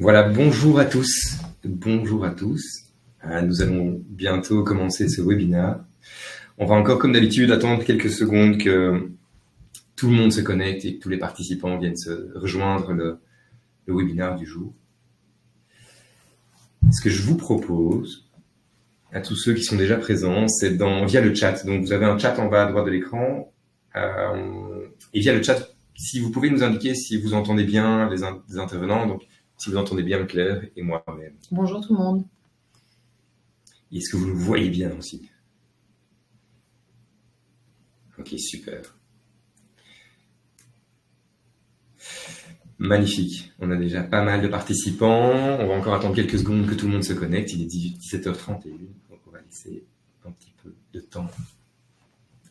Voilà, bonjour à tous. Bonjour à tous. Nous allons bientôt commencer ce webinaire. On va encore, comme d'habitude, attendre quelques secondes que tout le monde se connecte et que tous les participants viennent se rejoindre le webinaire du jour. Ce que je vous propose, à tous ceux qui sont déjà présents, c'est via le chat. Donc, vous avez un chat en bas à droite de l'écran. Et via le chat, si vous pouvez nous indiquer si vous entendez bien les intervenants, donc si vous entendez bien Claire et moi-même. Bonjour tout le monde. Et est-ce que vous nous voyez bien aussi? Ok, super. Magnifique. On a déjà pas mal de participants. On va encore attendre quelques secondes que tout le monde se connecte. Il est 17h31, donc on va laisser un petit peu de temps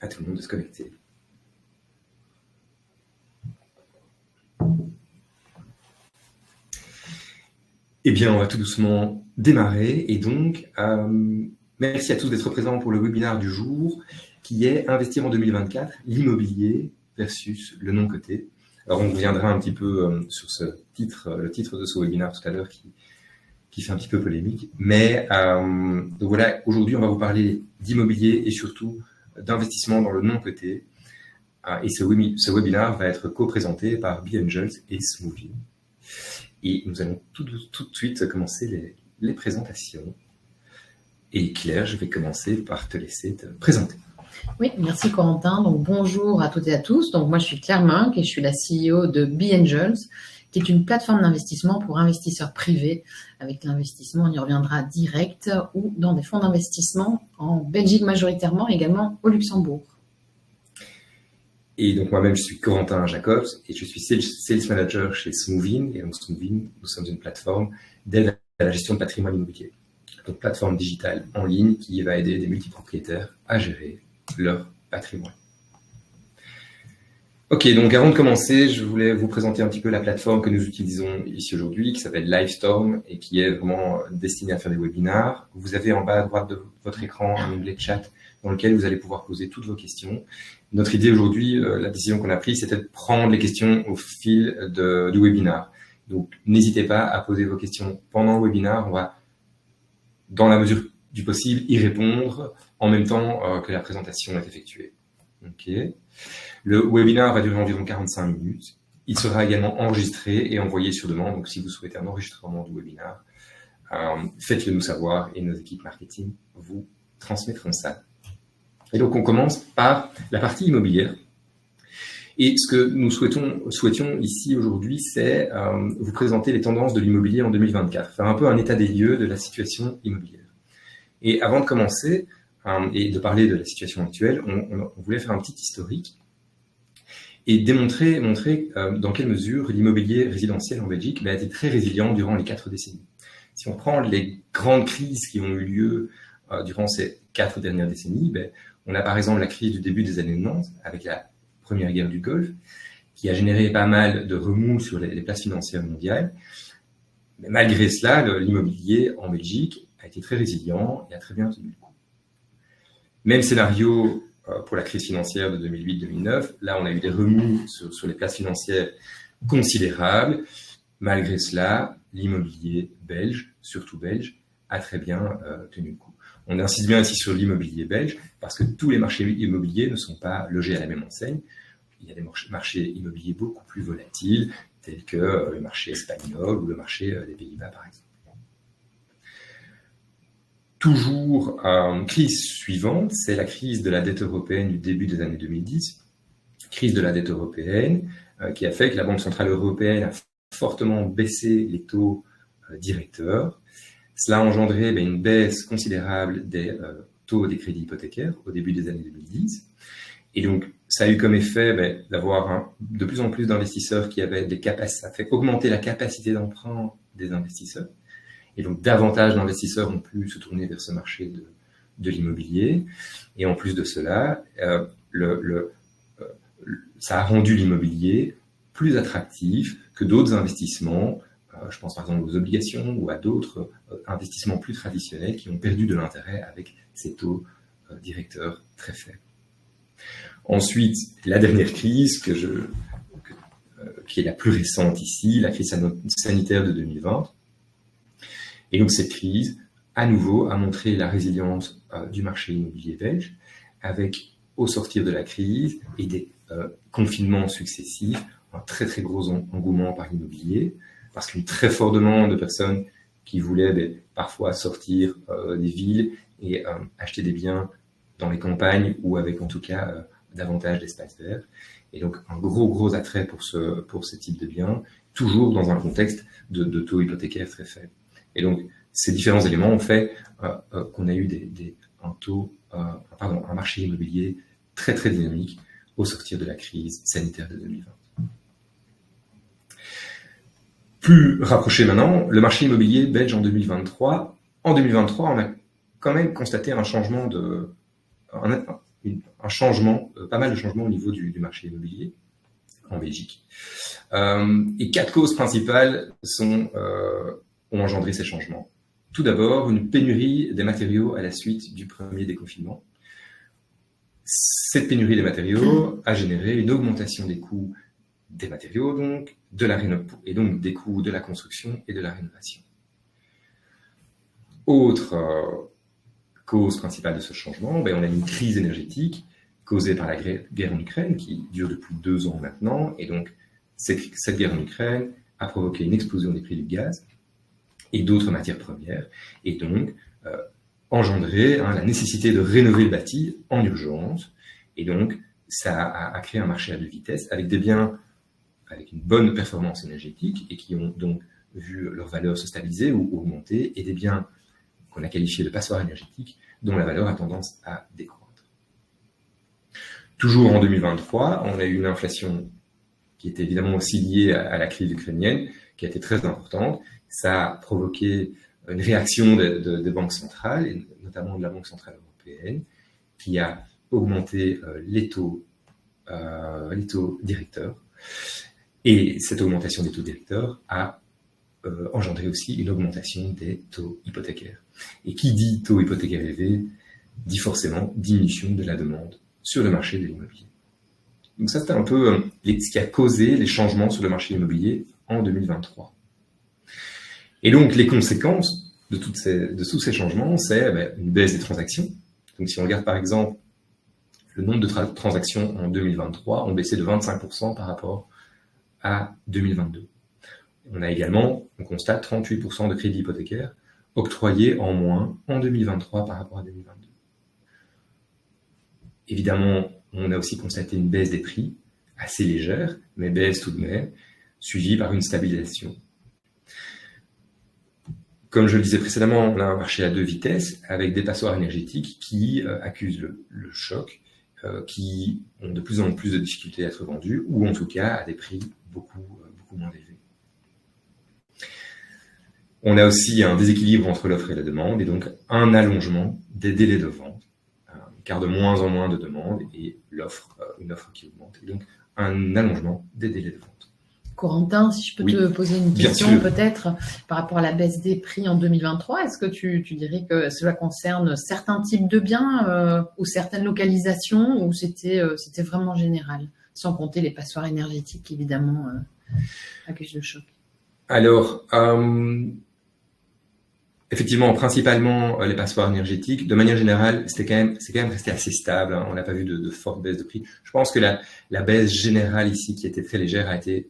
à tout le monde de se connecter. Eh bien, on va tout doucement démarrer. Et donc, merci à tous d'être présents pour le webinaire du jour, qui est Investir en 2024, l'immobilier versus le non-coté. Alors, on reviendra un petit peu sur le titre de ce webinaire tout à l'heure, qui fait un petit peu polémique. Mais donc voilà, aujourd'hui, on va vous parler d'immobilier et surtout d'investissement dans le non-coté. Et ce webinaire va être co-présenté par B-Angels et Smoothie. Et nous allons tout de suite commencer les présentations. Et Claire, je vais commencer par te laisser te présenter. Oui, merci Corentin. Donc bonjour à toutes et à tous. Donc moi je suis Claire Minck et je suis la CEO de B-Angels, qui est une plateforme d'investissement pour investisseurs privés. Avec l'investissement, on y reviendra direct ou dans des fonds d'investissement en Belgique majoritairement, également au Luxembourg. Et donc moi-même, je suis Corentin Jacobs et je suis Sales Manager chez Smoovin. Et donc Smoovin, nous sommes une plateforme d'aide à la gestion de patrimoine immobilier. Donc plateforme digitale en ligne qui va aider des multipropriétaires à gérer leur patrimoine. Ok, donc avant de commencer, je voulais vous présenter un petit peu la plateforme que nous utilisons ici aujourd'hui, qui s'appelle Livestorm et qui est vraiment destinée à faire des webinars. Vous avez en bas à droite de votre écran un onglet chat dans lequel vous allez pouvoir poser toutes vos questions. Notre idée aujourd'hui, la décision qu'on a prise, c'était de prendre les questions au fil du webinaire. Donc, n'hésitez pas à poser vos questions pendant le webinaire. On va, dans la mesure du possible, y répondre en même temps que la présentation est effectuée. Ok. Le webinaire va durer environ 45 minutes. Il sera également enregistré et envoyé sur demande. Donc, si vous souhaitez un enregistrement du webinaire, faites-le nous savoir et nos équipes marketing vous transmettront ça. Et donc, on commence par la partie immobilière. Et ce que nous souhaitions ici aujourd'hui, c'est vous présenter les tendances de l'immobilier en 2024, faire un peu un état des lieux de la situation immobilière. Et avant de commencer et de parler de la situation actuelle, on voulait faire un petit historique et montrer dans quelle mesure l'immobilier résidentiel en Belgique a été très résilient durant les 4 décennies. Si on prend les grandes crises qui ont eu lieu durant ces 4 dernières décennies, on a par exemple la crise du début des années 90 avec la première guerre du Golfe, qui a généré pas mal de remous sur les places financières mondiales. Mais malgré cela, l'immobilier en Belgique a été très résilient et a très bien tenu le coup. Même scénario pour la crise financière de 2008-2009. Là, on a eu des remous sur les places financières considérables. Malgré cela, l'immobilier belge, surtout belge, a très bien tenu le coup. On insiste bien ici sur l'immobilier belge parce que tous les marchés immobiliers ne sont pas logés à la même enseigne. Il y a des marchés immobiliers beaucoup plus volatiles, tels que le marché espagnol ou le marché des Pays-Bas, par exemple. Toujours crise suivante, c'est la crise de la dette européenne du début des années 2010. Crise de la dette européenne qui a fait que la Banque centrale européenne a fortement baissé les taux directeurs. Cela a engendré une baisse considérable des taux des crédits hypothécaires au début des années 2010. Et donc, ça a eu comme effet d'avoir de plus en plus d'investisseurs qui avaient des capacités. Ça a fait augmenter la capacité d'emprunt des investisseurs. Et donc, davantage d'investisseurs ont pu se tourner vers ce marché de l'immobilier. Et en plus de cela, ça a rendu l'immobilier plus attractif que d'autres investissements. Je pense par exemple aux obligations ou à d'autres investissements plus traditionnels qui ont perdu de l'intérêt avec ces taux directeurs très faibles. Ensuite, la dernière crise qui est la plus récente ici, la crise sanitaire de 2020, Et donc cette crise, à nouveau, a montré la résilience du marché immobilier belge, avec, au sortir de la crise et des confinements successifs, un très très gros engouement par l'immobilier, parce qu'une très forte demande de personnes qui voulaient parfois sortir des villes et acheter des biens dans les campagnes ou avec en tout cas davantage d'espace vert. Et donc un gros attrait pour ce type de biens, toujours dans un contexte de taux hypothécaires très faibles. Et donc ces différents éléments ont fait qu'on a eu un marché immobilier très très dynamique au sortir de la crise sanitaire de 2020. Plus rapproché maintenant, le marché immobilier belge en 2023. En 2023, on a quand même constaté un changement, pas mal de changements au niveau du marché immobilier en Belgique. Et 4 causes principales ont engendré ces changements. Tout d'abord, une pénurie des matériaux à la suite du premier déconfinement. Cette pénurie des matériaux a généré une augmentation des coûts des matériaux, donc, et donc des coûts de la construction et de la rénovation. Autre cause principale de ce changement, on a une crise énergétique causée par la guerre en Ukraine qui dure depuis 2 ans maintenant, et donc cette guerre en Ukraine a provoqué une explosion des prix du gaz et d'autres matières premières, et donc engendré la nécessité de rénover le bâti en urgence, et donc ça a créé un marché à 2 vitesses avec des biens avec une bonne performance énergétique et qui ont donc vu leur valeur se stabiliser ou augmenter, et des biens qu'on a qualifiés de passoires énergétiques dont la valeur a tendance à décroître. Toujours en 2023, on a eu une inflation qui était évidemment aussi liée à la crise ukrainienne, qui a été très importante. Ça a provoqué une réaction des banques centrales, et notamment de la Banque centrale européenne, qui a augmenté les taux directeurs. Et cette augmentation des taux directeurs a engendré aussi une augmentation des taux hypothécaires. Et qui dit taux hypothécaires élevés, dit forcément diminution de la demande sur le marché de l'immobilier. Donc ça, c'était un peu ce qui a causé les changements sur le marché immobilier en 2023. Et donc, les conséquences de tous ces changements, c'est une baisse des transactions. Donc, si on regarde par exemple le nombre de transactions en 2023, ont baissé de 25% par rapport à 2022. On constate 38% de crédits hypothécaires octroyés en moins en 2023 par rapport à 2022. Évidemment, on a aussi constaté une baisse des prix, assez légère, mais baisse tout de même, suivie par une stabilisation. Comme je le disais précédemment, on a un marché à 2 vitesses, avec des passoires énergétiques qui accusent le choc, qui ont de plus en plus de difficultés à être vendus, ou en tout cas à des prix beaucoup moins élevés. On a aussi un déséquilibre entre l'offre et la demande, et donc un allongement des délais de vente, car de moins en moins de demandes, et une offre qui augmente, et donc un allongement des délais de vente. Corentin, si je peux te poser une question peut-être par rapport à la baisse des prix en 2023, est-ce que tu dirais que cela concerne certains types de biens ou certaines localisations, ou c'était vraiment général, sans compter les passoires énergétiques qui évidemment accusent le choc? Alors, effectivement, principalement les passoires énergétiques. De manière générale, c'est quand même resté assez stable. On n'a pas vu de forte baisse de prix. Je pense que la baisse générale ici, qui était très légère, a été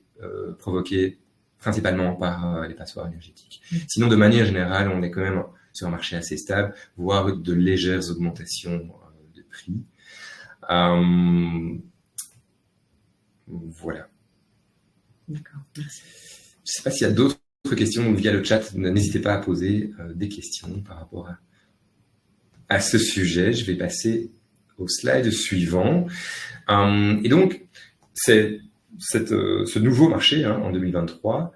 provoquée principalement par les passoires énergétiques. Sinon, de manière générale, on est quand même sur un marché assez stable, voire de légères augmentations de prix. Voilà. D'accord, merci. Je ne sais pas s'il y a d'autres questions via le chat. N'hésitez pas à poser des questions par rapport à ce sujet. Je vais passer au slide suivant. Et donc, c'est ce nouveau marché en 2023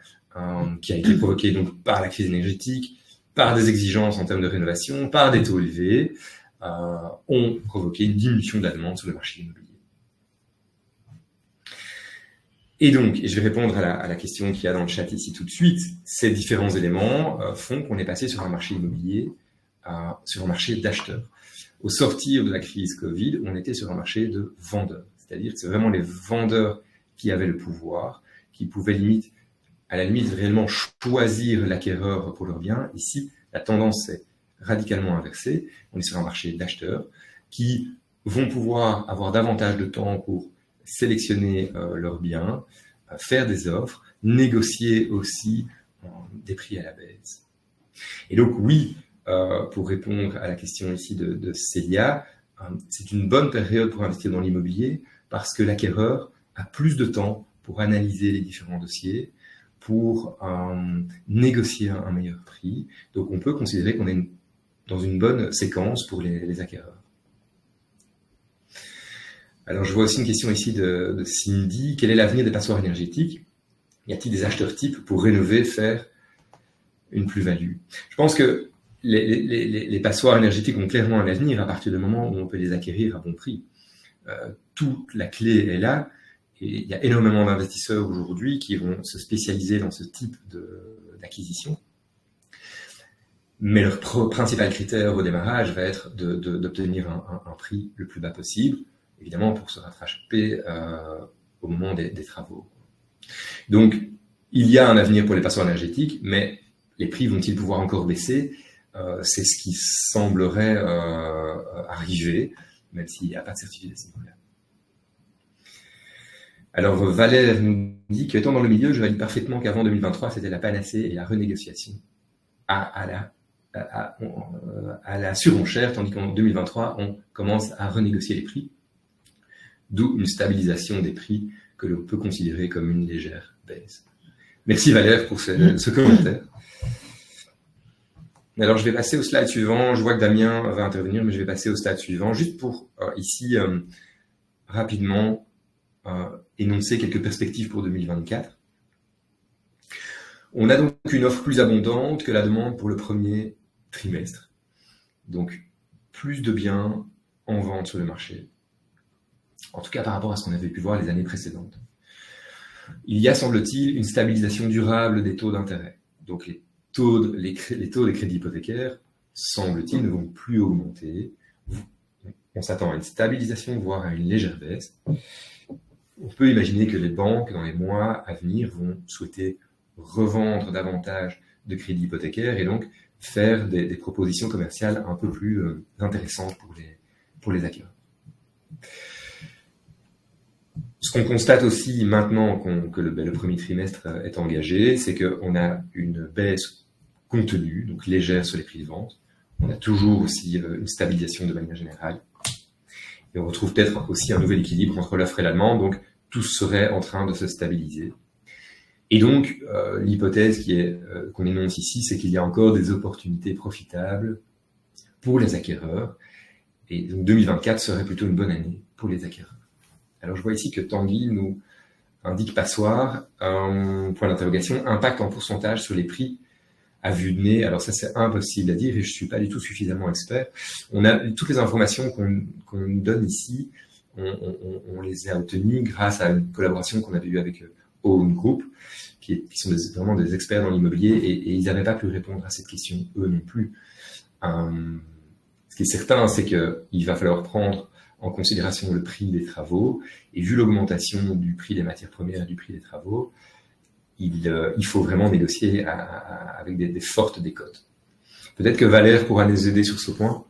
qui a été provoqué donc par la crise énergétique, par des exigences en termes de rénovation, par des taux élevés, ont provoqué une diminution de la demande sur le marché immobilier. Et donc, je vais répondre à la question qu'il y a dans le chat ici tout de suite. Ces différents éléments font qu'on est passé sur un marché immobilier, sur un marché d'acheteurs. Au sortir de la crise Covid, on était sur un marché de vendeurs. C'est-à-dire que c'est vraiment les vendeurs qui avaient le pouvoir, qui pouvaient limite à la limite réellement choisir l'acquéreur pour leur bien. Ici, la tendance est radicalement inversée. On est sur un marché d'acheteurs qui vont pouvoir avoir davantage de temps pour sélectionner leurs biens, faire des offres, négocier aussi des prix à la baisse. Et donc oui, pour répondre à la question ici de Célia, c'est une bonne période pour investir dans l'immobilier parce que l'acquéreur a plus de temps pour analyser les différents dossiers, pour négocier un meilleur prix. Donc on peut considérer qu'on est dans une bonne séquence pour les acquéreurs. Alors je vois aussi une question ici de Cindy. Quel est l'avenir des passoires énergétiques? Y a-t-il des acheteurs types pour rénover, faire une plus-value? Je pense que les passoires énergétiques ont clairement un avenir à partir du moment où on peut les acquérir à bon prix. Toute la clé est là. Et il y a énormément d'investisseurs aujourd'hui qui vont se spécialiser dans ce type d'acquisition. Mais leur principal critère au démarrage va être d'obtenir un prix le plus bas possible, évidemment pour se rattraper au moment des travaux. Donc, il y a un avenir pour les passoires énergétiques, mais les prix vont-ils pouvoir encore baisser? C'est ce qui semblerait arriver, même s'il n'y a pas de certitude à ce niveau-là. Alors, Valère nous dit qu'étant dans le milieu, je valide parfaitement qu'avant 2023, c'était la panacée et la renégociation à la surenchère, tandis qu'en 2023, on commence à renégocier les prix, d'où une stabilisation des prix que l'on peut considérer comme une légère baisse. Merci Valère pour ce commentaire. Alors, je vais passer au slide suivant. Je vois que Damien va intervenir, mais je vais passer au slide suivant, juste pour ici, rapidement, énoncer quelques perspectives pour 2024. On a donc une offre plus abondante que la demande pour le premier trimestre. Donc, plus de biens en vente sur le marché. En tout cas, par rapport à ce qu'on avait pu voir les années précédentes. Il y a, semble-t-il, une stabilisation durable des taux d'intérêt. Donc, les taux des crédits hypothécaires, semble-t-il, ne vont plus augmenter. On s'attend à une stabilisation, voire à une légère baisse. On peut imaginer que les banques, dans les mois à venir, vont souhaiter revendre davantage de crédits hypothécaires et donc faire des propositions commerciales un peu plus intéressantes pour les acquéreurs. Ce qu'on constate aussi maintenant que le premier trimestre est engagé, c'est qu'on a une baisse contenue, donc légère sur les prix de vente. On a toujours aussi une stabilisation de manière générale. Et on retrouve peut-être aussi un nouvel équilibre entre l'offre et la demande, donc tout serait en train de se stabiliser. Et donc, l'hypothèse qu'on énonce ici, c'est qu'il y a encore des opportunités profitables pour les acquéreurs. Et donc 2024 serait plutôt une bonne année pour les acquéreurs. Alors, je vois ici que Tanguy nous indique passoire, point d'interrogation, impact en pourcentage sur les prix à vue de nez. Alors ça, c'est impossible à dire et je ne suis pas du tout suffisamment expert. On a toutes les informations qu'on nous donne ici, on les a obtenues grâce à une collaboration qu'on avait eue avec Own Group, qui sont vraiment des experts dans l'immobilier et ils n'avaient pas pu répondre à cette question, eux non plus. Ce qui est certain, c'est qu'il va falloir prendre en considération le prix des travaux et vu l'augmentation du prix des matières premières et du prix des travaux, il faut vraiment négocier avec des fortes décotes. Peut-être que Valère pourra nous aider sur ce point.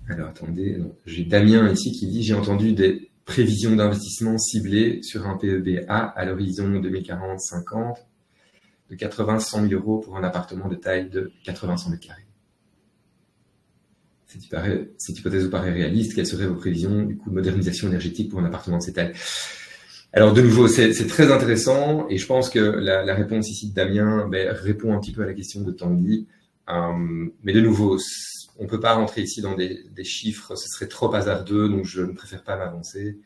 Alors attendez, j'ai Damien ici qui dit « J'ai entendu des prévisions d'investissement ciblées sur un PEBA à l'horizon 2040-50 de 80-100 000 euros pour un appartement de taille de 80-100 mètres carrés. Cette hypothèse vous paraît réaliste? Quelles seraient vos prévisions du coût de modernisation énergétique pour un appartement de cette taille ?» Alors de nouveau, c'est très intéressant et je pense que la réponse ici de Damien répond un petit peu à la question de Tanguy. Mais de nouveau, on ne peut pas rentrer ici dans des chiffres, ce serait trop hasardeux, donc je ne préfère pas m'avancer.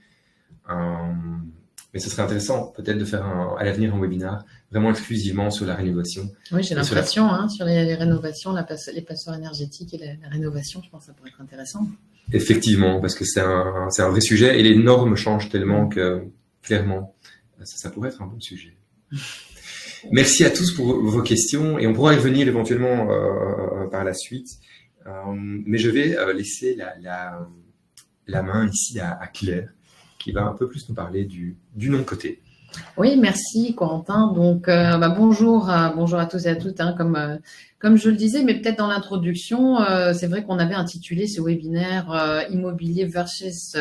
Mais ce serait intéressant peut-être de faire à l'avenir un webinaire vraiment exclusivement sur la rénovation. Oui, j'ai l'impression, sur les rénovations, les passoires énergétiques et la rénovation, je pense que ça pourrait être intéressant. Effectivement, parce que c'est un vrai sujet et les normes changent tellement que clairement, ça pourrait être un bon sujet. Merci à tous pour vos questions et on pourra y revenir éventuellement par la suite. Mais je vais laisser la main ici à Claire qui va un peu plus nous parler du non-coté. Oui, merci Corentin. Donc, bonjour, bonjour à tous et à toutes. Comme je le disais, mais peut-être dans l'introduction, c'est vrai qu'on avait intitulé ce webinaire immobilier versus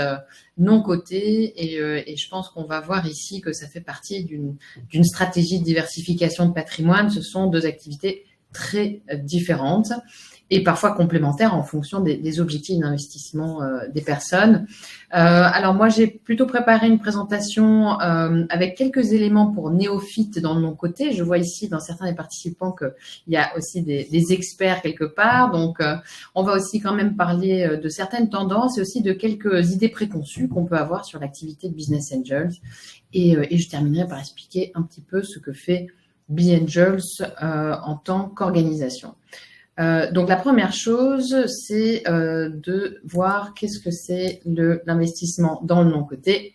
non coté, et je pense qu'on va voir ici que ça fait partie d'une stratégie de diversification de patrimoine. Ce sont deux activités très différentes et parfois complémentaires en fonction des objectifs d'investissement des personnes. Alors moi, j'ai plutôt préparé une présentation avec quelques éléments pour néophytes dans mon côté. Je vois ici dans certains des participants qu'il y a aussi des experts quelque part. Donc, on va aussi quand même parler de certaines tendances et aussi de quelques idées préconçues qu'on peut avoir sur l'activité de Business Angels. Et je terminerai par expliquer un petit peu ce que fait B-Angels en tant qu'organisation. Donc la première chose, c'est de voir qu'est-ce que c'est l'investissement dans le non-coté.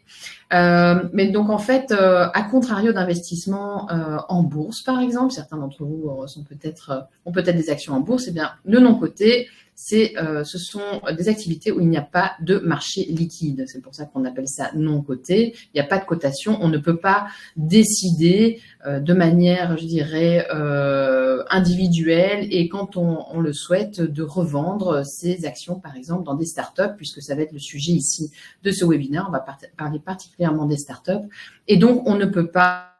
Mais donc en fait, à contrario d'investissement en bourse, par exemple, certains d'entre vous ont peut-être des actions en bourse, eh bien le non-coté, ce sont des activités où il n'y a pas de marché liquide. C'est pour ça qu'on appelle ça non coté. Il n'y a pas de cotation. On ne peut pas décider de manière, je dirais, individuelle et quand on le souhaite, de revendre ses actions, par exemple, dans des startups, puisque ça va être le sujet ici de ce webinaire. On va parler particulièrement des startups. Et donc, on ne peut pas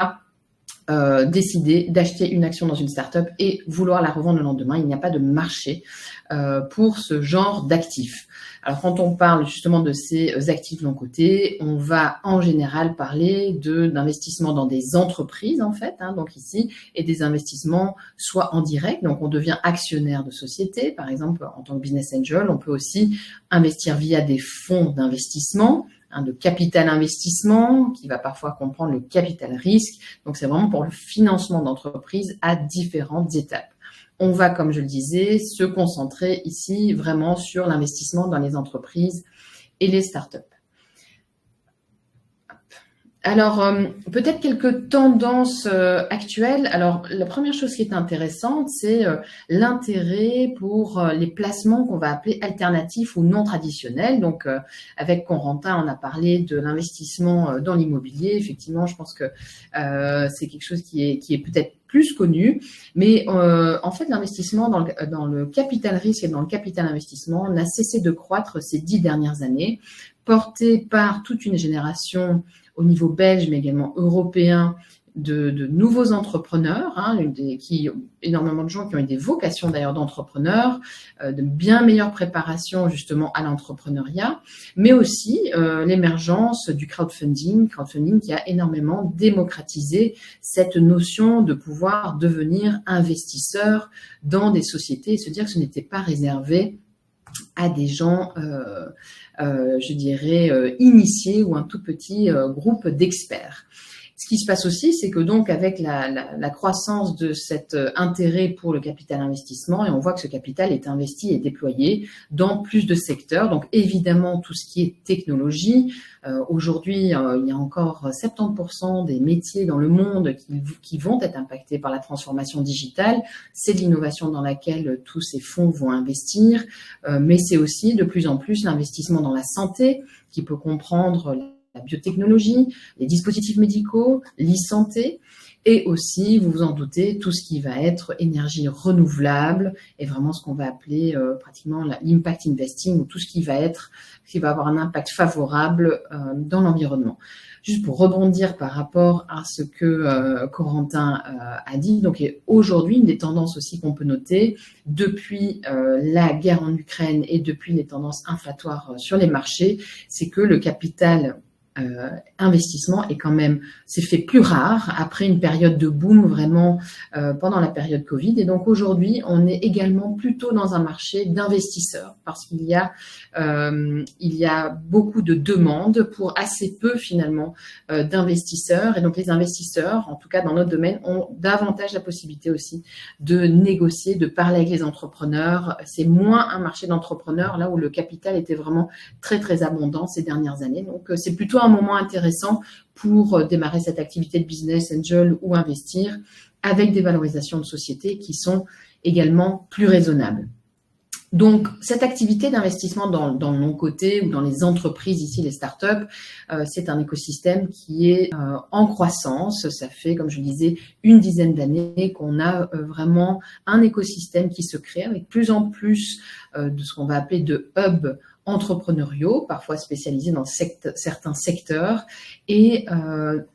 décider d'acheter une action dans une startup et vouloir la revendre le lendemain. Il n'y a pas de marché pour ce genre d'actifs. Alors, quand on parle justement de ces actifs non cotés, on va en général parler d'investissements dans des entreprises, en fait, donc ici, et des investissements soit en direct, donc on devient actionnaire de société, par exemple, en tant que business angel. On peut aussi investir via des fonds d'investissement, de capital investissement, qui va parfois comprendre le capital risque. Donc, c'est vraiment pour le financement d'entreprises à différentes étapes. On va, comme je le disais, se concentrer ici vraiment sur l'investissement dans les entreprises et les startups. Alors, peut-être quelques tendances actuelles. Alors, la première chose qui est intéressante, c'est l'intérêt pour les placements qu'on va appeler alternatifs ou non traditionnels. Donc, avec Corentin, on a parlé de l'investissement dans l'immobilier. Effectivement, je pense que c'est quelque chose qui est peut-être plus connu. Mais en fait, l'investissement dans le capital risque et dans le capital investissement n'a cessé de croître ces 10 dernières années, porté par toute une génération au niveau belge, mais également européen, de nouveaux entrepreneurs, énormément de gens qui ont eu des vocations d'ailleurs d'entrepreneurs, de bien meilleure préparation justement à l'entrepreneuriat, mais aussi l'émergence du crowdfunding qui a énormément démocratisé cette notion de pouvoir devenir investisseur dans des sociétés et se dire que ce n'était pas réservé à des gens, je dirais, initiés ou un tout petit groupe d'experts. Ce qui se passe aussi, c'est que donc avec la croissance de cet intérêt pour le capital investissement, et on voit que ce capital est investi et déployé dans plus de secteurs. Donc évidemment, tout ce qui est technologie. Aujourd'hui, il y a encore 70% des métiers dans le monde qui vont être impactés par la transformation digitale. C'est l'innovation dans laquelle tous ces fonds vont investir, mais c'est aussi de plus en plus l'investissement dans la santé qui peut comprendre la biotechnologie, les dispositifs médicaux, l'e-santé, et aussi, vous vous en doutez, tout ce qui va être énergie renouvelable et vraiment ce qu'on va appeler pratiquement l'impact investing, ou tout ce qui va avoir un impact favorable dans l'environnement. Juste pour rebondir par rapport à ce que Corentin a dit, donc aujourd'hui, une des tendances aussi qu'on peut noter depuis la guerre en Ukraine et depuis les tendances inflatoires sur les marchés, c'est que le capital investissement s'est fait plus rare après une période de boom vraiment pendant la période Covid. Et donc aujourd'hui, on est également plutôt dans un marché d'investisseurs parce qu'il y a beaucoup de demandes pour assez peu finalement d'investisseurs. Et donc les investisseurs, en tout cas dans notre domaine, ont davantage la possibilité aussi de négocier, de parler avec les entrepreneurs. C'est moins un marché d'entrepreneurs là où le capital était vraiment très très abondant ces dernières années. Donc c'est plutôt un moment intéressant pour démarrer cette activité de business angel ou investir avec des valorisations de société qui sont également plus raisonnables. Donc, cette activité d'investissement dans le non-coté ou dans les entreprises, ici les startups, c'est un écosystème qui est en croissance. Ça fait, comme je disais, une dizaine d'années qu'on a vraiment un écosystème qui se crée avec plus en plus de ce qu'on va appeler de hubs entrepreneuriaux, parfois spécialisés dans certains secteurs, et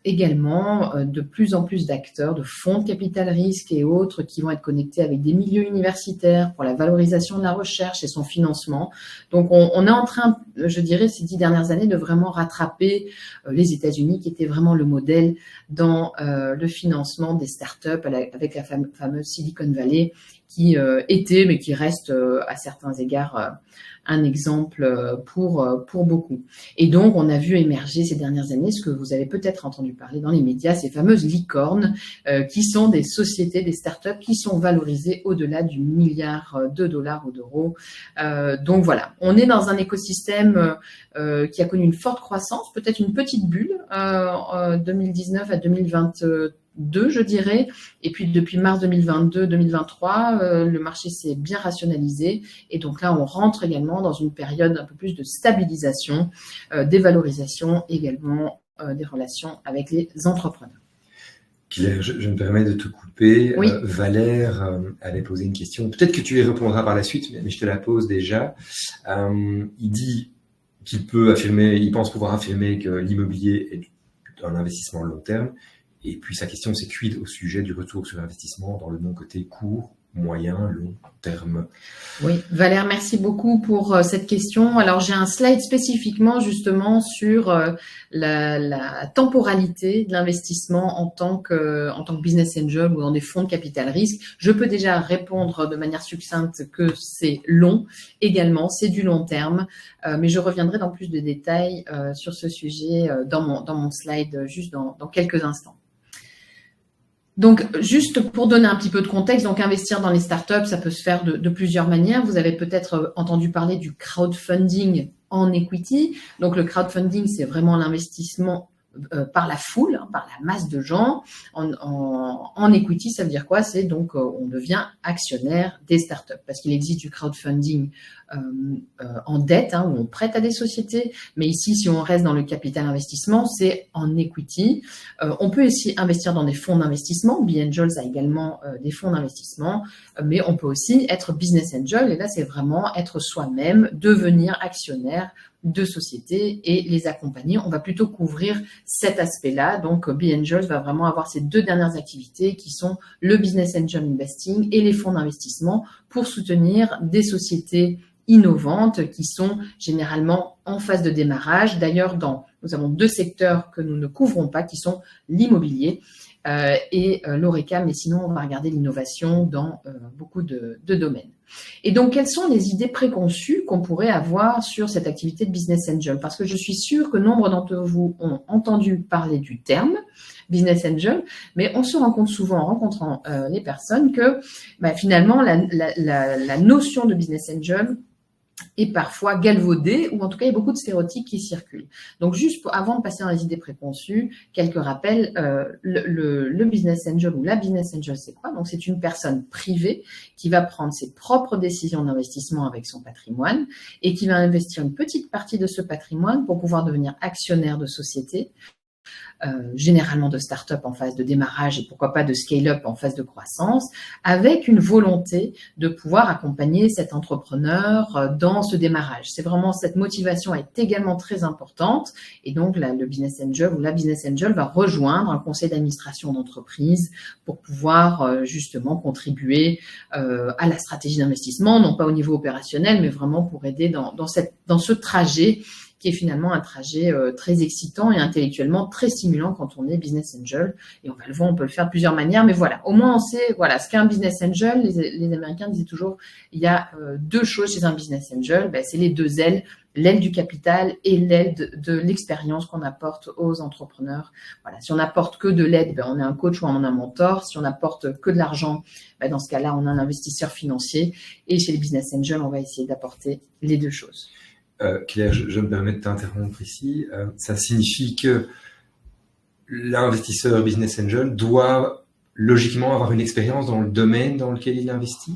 également de plus en plus d'acteurs, de fonds de capital risque et autres qui vont être connectés avec des milieux universitaires pour la valorisation de la recherche et son financement. Donc on est en train, je dirais, ces 10 dernières années, de vraiment rattraper les États-Unis qui étaient vraiment le modèle dans le financement des startups avec la fameuse Silicon Valley qui était, mais qui reste à certains égards un exemple pour beaucoup. Et donc, on a vu émerger ces dernières années ce que vous avez peut-être entendu parler dans les médias, ces fameuses licornes, qui sont des sociétés, des startups qui sont valorisées au-delà du milliard de dollars ou d'euros. Donc voilà, on est dans un écosystème qui a connu une forte croissance, peut-être une petite bulle 2019 à 2022, je dirais. Et puis depuis mars 2022-2023, le marché s'est bien rationalisé. Et donc là, on rentre également dans une période un peu plus de stabilisation, des valorisations également des relations avec les entrepreneurs. Claire, je me permets de te couper. Oui. Valère avait posé une question. Peut-être que tu y répondras par la suite, mais je te la pose déjà. Il dit qu'il il pense pouvoir affirmer que l'immobilier est un investissement long terme. Et puis sa question, c'est quid au sujet du retour sur investissement dans le non-coté court, moyen, long terme. Oui, Valère, merci beaucoup pour cette question. Alors, j'ai un slide spécifiquement justement sur la temporalité de l'investissement en tant que business angel ou dans des fonds de capital risque. Je peux déjà répondre de manière succincte que c'est long également, c'est du long terme, mais je reviendrai dans plus de détails sur ce sujet dans mon slide juste dans quelques instants. Donc, juste pour donner un petit peu de contexte, donc investir dans les startups, ça peut se faire de plusieurs manières. Vous avez peut-être entendu parler du crowdfunding en equity. Donc, le crowdfunding, c'est vraiment l'investissement par la foule, par la masse de gens. En equity, ça veut dire quoi? C'est donc on devient actionnaire des startups parce qu'il existe du crowdfunding en dette, où on prête à des sociétés. Mais ici, si on reste dans le capital investissement, c'est en equity. On peut aussi investir dans des fonds d'investissement. B-Angels a également des fonds d'investissement, mais on peut aussi être business angel. Et là, c'est vraiment être soi-même, devenir actionnaire de sociétés et les accompagner. On va plutôt couvrir cet aspect-là. Donc, B-Angels va vraiment avoir ces deux dernières activités qui sont le business angel investing et les fonds d'investissement pour soutenir des sociétés innovantes qui sont généralement en phase de démarrage. D'ailleurs, nous avons deux secteurs que nous ne couvrons pas qui sont l'immobilier et l'ORECA, mais sinon on va regarder l'innovation dans beaucoup de domaines. Et donc, quelles sont les idées préconçues qu'on pourrait avoir sur cette activité de business angel? Parce que je suis sûre que nombre d'entre vous ont entendu parler du terme business angel, mais on se rend compte souvent en rencontrant les personnes que finalement la notion de business angel est parfois galvaudée, ou en tout cas, il y a beaucoup de stéréotypes qui circulent. Donc, juste avant de passer dans les idées préconçues, quelques rappels. Le business angel ou la business angel, c'est quoi? Donc, c'est une personne privée qui va prendre ses propres décisions d'investissement avec son patrimoine et qui va investir une petite partie de ce patrimoine pour pouvoir devenir actionnaire de société, généralement de start-up en phase de démarrage et pourquoi pas de scale-up en phase de croissance, avec une volonté de pouvoir accompagner cet entrepreneur dans ce démarrage. C'est vraiment cette motivation est également très importante et donc le business angel ou la business angel va rejoindre un conseil d'administration d'entreprise pour pouvoir justement contribuer à la stratégie d'investissement, non pas au niveau opérationnel, mais vraiment pour aider dans ce trajet qui est finalement un trajet très excitant et intellectuellement très stimulant quand on est business angel. Et on va le voir, on peut le faire de plusieurs manières, mais voilà, au moins on sait ce qu'est un business angel. Les Américains disaient toujours, il y a deux choses chez un business angel, c'est les deux ailes, l'aile du capital et l'aile de l'expérience qu'on apporte aux entrepreneurs. Voilà, si on n'apporte que de l'aide, on est un coach ou on est un mentor. Si on n'apporte que de l'argent, dans ce cas-là, on est un investisseur financier. Et chez les business angels, on va essayer d'apporter les deux choses. Claire, je me permets de t'interrompre ici. Ça signifie que l'investisseur business angel doit logiquement avoir une expérience dans le domaine dans lequel il investit?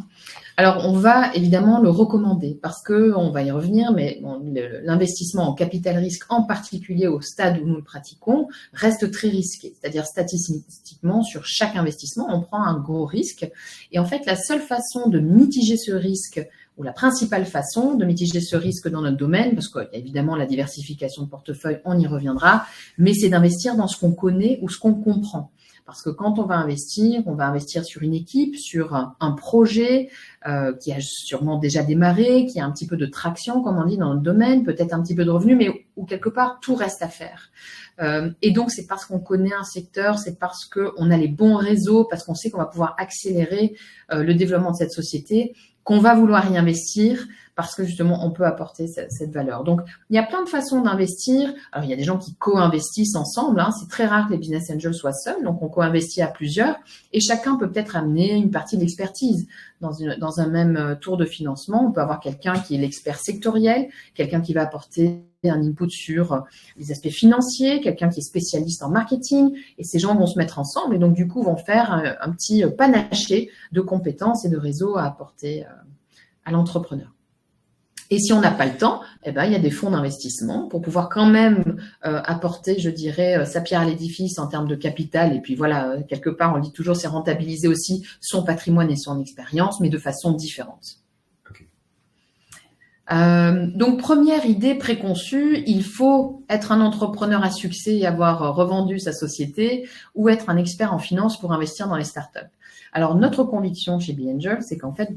Alors, on va évidemment le recommander parce que on va y revenir, mais bon, l'investissement en capital risque, en particulier au stade où nous le pratiquons, reste très risqué. C'est-à-dire statistiquement, sur chaque investissement, on prend un gros risque. Et en fait, la seule façon de mitiger ce risque, ou la principale façon de mitiger ce risque dans notre domaine, parce qu'il y a évidemment la diversification de portefeuille, on y reviendra, mais c'est d'investir dans ce qu'on connaît ou ce qu'on comprend. Parce que quand on va investir sur une équipe, sur un projet qui a sûrement déjà démarré, qui a un petit peu de traction, comme on dit dans notre domaine, peut-être un petit peu de revenus, mais où quelque part tout reste à faire. Et donc c'est parce qu'on connaît un secteur, c'est parce qu'on a les bons réseaux, parce qu'on sait qu'on va pouvoir accélérer le développement de cette société, qu'on va vouloir y investir, parce que justement, on peut apporter cette valeur. Donc, il y a plein de façons d'investir. Alors, il y a des gens qui co-investissent ensemble. C'est très rare que les business angels soient seuls, donc on co-investit à plusieurs. Et chacun peut peut-être amener une partie de l'expertise dans un même tour de financement. On peut avoir quelqu'un qui est l'expert sectoriel, quelqu'un qui va apporter un input sur les aspects financiers, quelqu'un qui est spécialiste en marketing. Et ces gens vont se mettre ensemble et donc, du coup, vont faire un petit panaché de compétences et de réseaux à apporter à l'entrepreneur. Et si on n'a pas le temps, il y a des fonds d'investissement pour pouvoir quand même apporter, je dirais, sa pierre à l'édifice en termes de capital. Et puis voilà, quelque part, on dit toujours, c'est rentabiliser aussi son patrimoine et son expérience, mais de façon différente. Okay. Donc, première idée préconçue, il faut être un entrepreneur à succès et avoir revendu sa société ou être un expert en finance pour investir dans les startups. Alors, notre conviction chez B-Angel, c'est qu'en fait,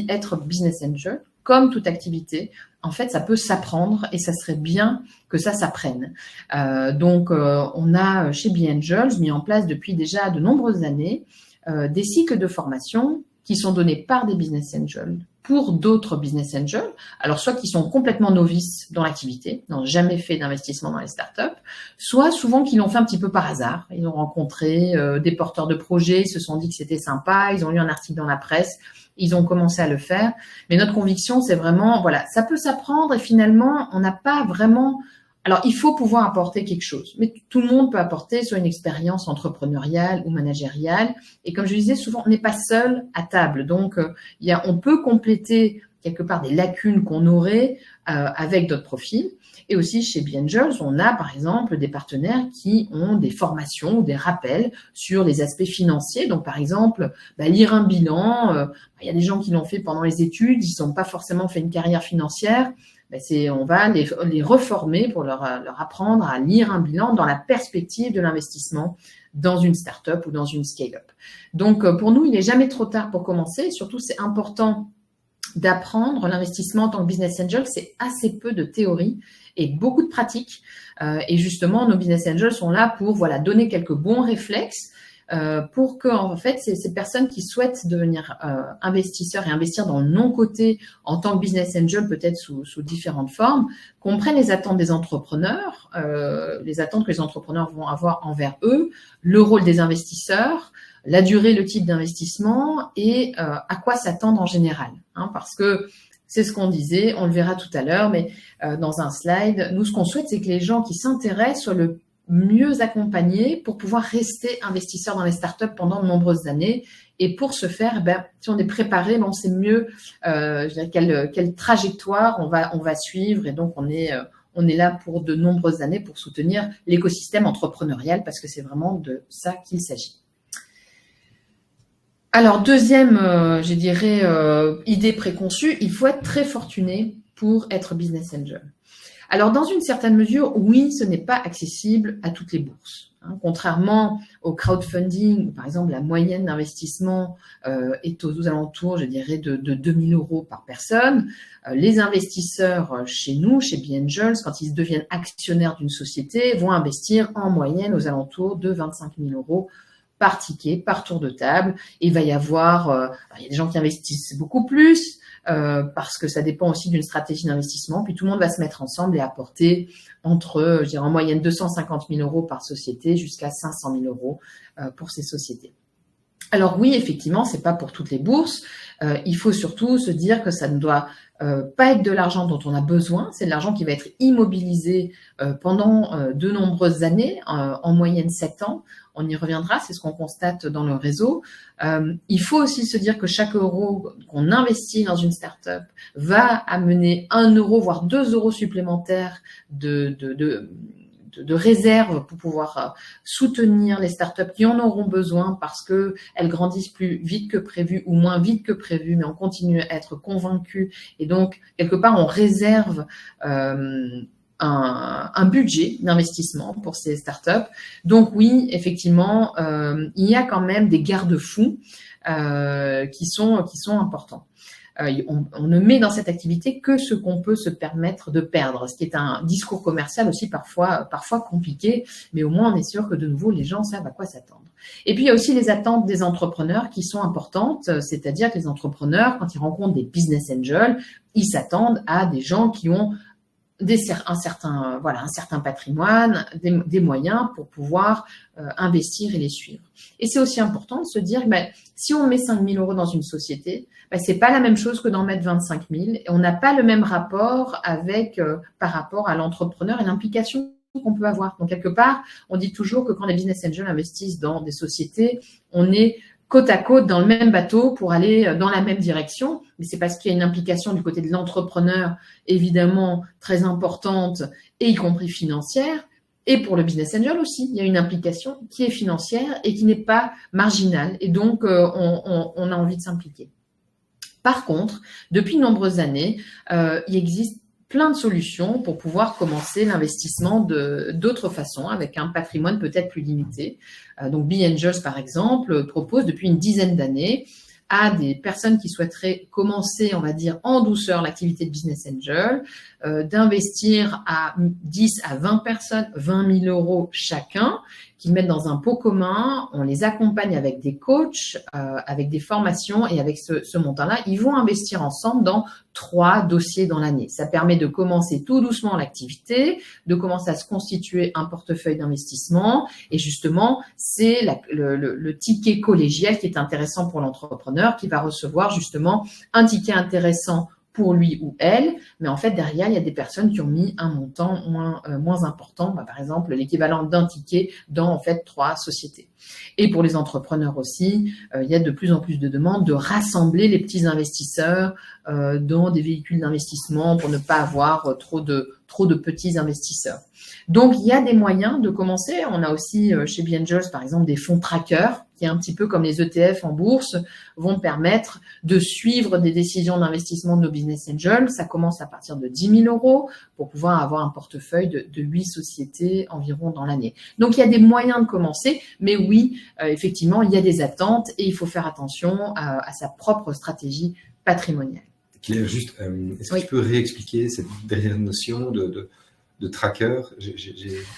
être business angel, comme toute activité, en fait, ça peut s'apprendre et ça serait bien que ça s'apprenne. Donc, on a chez B-Angels mis en place depuis déjà de nombreuses années des cycles de formation qui sont donnés par des business angels pour d'autres business angels, alors soit qui sont complètement novices dans l'activité, n'ont jamais fait d'investissement dans les startups, soit souvent qui l'ont fait un petit peu par hasard. Ils ont rencontré des porteurs de projets, ils se sont dit que c'était sympa, ils ont lu un article dans la presse, ils ont commencé à le faire. Mais notre conviction, c'est vraiment, voilà, ça peut s'apprendre et finalement, on n'a pas vraiment... Alors, il faut pouvoir apporter quelque chose, mais tout le monde peut apporter soit une expérience entrepreneuriale ou managériale. Et comme je disais, souvent, on n'est pas seul à table. Donc, on peut compléter quelque part des lacunes qu'on aurait avec d'autres profils. Et aussi, chez B-Angels, on a, par exemple, des partenaires qui ont des formations ou des rappels sur les aspects financiers. Donc, par exemple, lire un bilan. Il y a des gens qui l'ont fait pendant les études, ils n'ont pas forcément fait une carrière financière. On va les reformer pour leur apprendre à lire un bilan dans la perspective de l'investissement dans une start-up ou dans une scale-up. Donc, pour nous, il n'est jamais trop tard pour commencer. Surtout, c'est important d'apprendre l'investissement en tant que business angel. C'est assez peu de théorie et beaucoup de pratique. Et justement, nos business angels sont là pour donner quelques bons réflexes pour que, en fait, ces personnes qui souhaitent devenir investisseurs et investir dans le non-coté en tant que business angel, peut-être sous différentes formes, comprennent les attentes des entrepreneurs, les attentes que les entrepreneurs vont avoir envers eux, le rôle des investisseurs, la durée, le type d'investissement et à quoi s'attendre en général. Parce que c'est ce qu'on disait, on le verra tout à l'heure, mais dans un slide, nous, ce qu'on souhaite, c'est que les gens qui s'intéressent soient le mieux accompagnés pour pouvoir rester investisseurs dans les startups pendant de nombreuses années. Et pour ce faire, si on est préparé, on sait mieux quelle trajectoire on va suivre. Et donc, on est là pour de nombreuses années pour soutenir l'écosystème entrepreneurial parce que c'est vraiment de ça qu'il s'agit. Alors, deuxième, idée préconçue, il faut être très fortuné pour être business angel. Alors, dans une certaine mesure, oui, ce n'est pas accessible à toutes les bourses. Contrairement au crowdfunding, par exemple, la moyenne d'investissement est aux alentours, de 2 000 € par personne. Les investisseurs chez nous, chez B-Angels, quand ils deviennent actionnaires d'une société, vont investir en moyenne aux alentours de 25 000 € par ticket, par tour de table. Et il va y avoir, il y a des gens qui investissent beaucoup plus, parce que ça dépend aussi d'une stratégie d'investissement. Puis tout le monde va se mettre ensemble et apporter entre, en moyenne 250 000 € par société jusqu'à 500 000 € pour ces sociétés. Alors oui, effectivement, c'est pas pour toutes les bourses. Il faut surtout se dire que ça ne doit pas être de l'argent dont on a besoin, c'est de l'argent qui va être immobilisé pendant de nombreuses années, en moyenne 7 ans. On y reviendra, c'est ce qu'on constate dans le réseau. Il faut aussi se dire que chaque euro qu'on investit dans une start-up va amener 1 euro, voire 2 euros supplémentaires de réserve pour pouvoir soutenir les startups qui en auront besoin parce qu'elles grandissent plus vite que prévu ou moins vite que prévu, mais on continue à être convaincus. Et donc, quelque part, on réserve un budget d'investissement pour ces startups. Donc oui, effectivement, il y a quand même des garde-fous qui sont importants. On ne met dans cette activité que ce qu'on peut se permettre de perdre, ce qui est un discours commercial aussi parfois compliqué, mais au moins on est sûr que de nouveau les gens savent à quoi s'attendre. Et puis il y a aussi les attentes des entrepreneurs qui sont importantes, c'est-à-dire que les entrepreneurs, quand ils rencontrent des business angels, ils s'attendent à des gens qui ont un certain patrimoine, des moyens pour pouvoir investir et les suivre. Et c'est aussi important de se dire, si on met 5 000 € dans une société, c'est pas la même chose que d'en mettre 25 000. Et on n'a pas le même rapport par rapport à l'entrepreneur et l'implication qu'on peut avoir. Donc, quelque part, on dit toujours que quand les business angels investissent dans des sociétés, on est côte à côte dans le même bateau pour aller dans la même direction. Mais c'est parce qu'il y a une implication du côté de l'entrepreneur, évidemment, très importante, et y compris financière. Et pour le business angel aussi, il y a une implication qui est financière et qui n'est pas marginale. Et donc, on a envie de s'impliquer. Par contre, depuis de nombreuses années, il existe plein de solutions pour pouvoir commencer l'investissement d'autres façons, avec un patrimoine peut-être plus limité. Donc, BeAngels, par exemple, propose depuis une dizaine d'années à des personnes qui souhaiteraient commencer, on va dire, en douceur l'activité de business angel, d'investir à 10 à 20 personnes, 20 000 € chacun, qu'ils mettent dans un pot commun, on les accompagne avec des coachs, avec des formations et avec ce montant-là, ils vont investir ensemble dans 3 dossiers dans l'année. Ça permet de commencer tout doucement l'activité, de commencer à se constituer un portefeuille d'investissement et justement, c'est le ticket collégial qui est intéressant pour l'entrepreneur qui va recevoir justement un ticket intéressant pour lui ou elle, mais en fait, derrière, il y a des personnes qui ont mis un montant moins important, par exemple, l'équivalent d'un ticket dans, en fait, 3 sociétés. Et pour les entrepreneurs aussi, il y a de plus en plus de demandes de rassembler les petits investisseurs dans des véhicules d'investissement pour ne pas avoir trop de petits investisseurs. Donc, il y a des moyens de commencer. On a aussi chez BeAngels, par exemple, des fonds trackers qui est un petit peu comme les ETF en bourse, vont permettre de suivre des décisions d'investissement de nos business angels. Ça commence à partir de 10 000 € pour pouvoir avoir un portefeuille de 8 sociétés environ dans l'année. Donc, il y a des moyens de commencer, mais oui, effectivement, il y a des attentes et il faut faire attention à sa propre stratégie patrimoniale. Claire, juste, est-ce que tu peux réexpliquer cette dernière notion de tracker? Je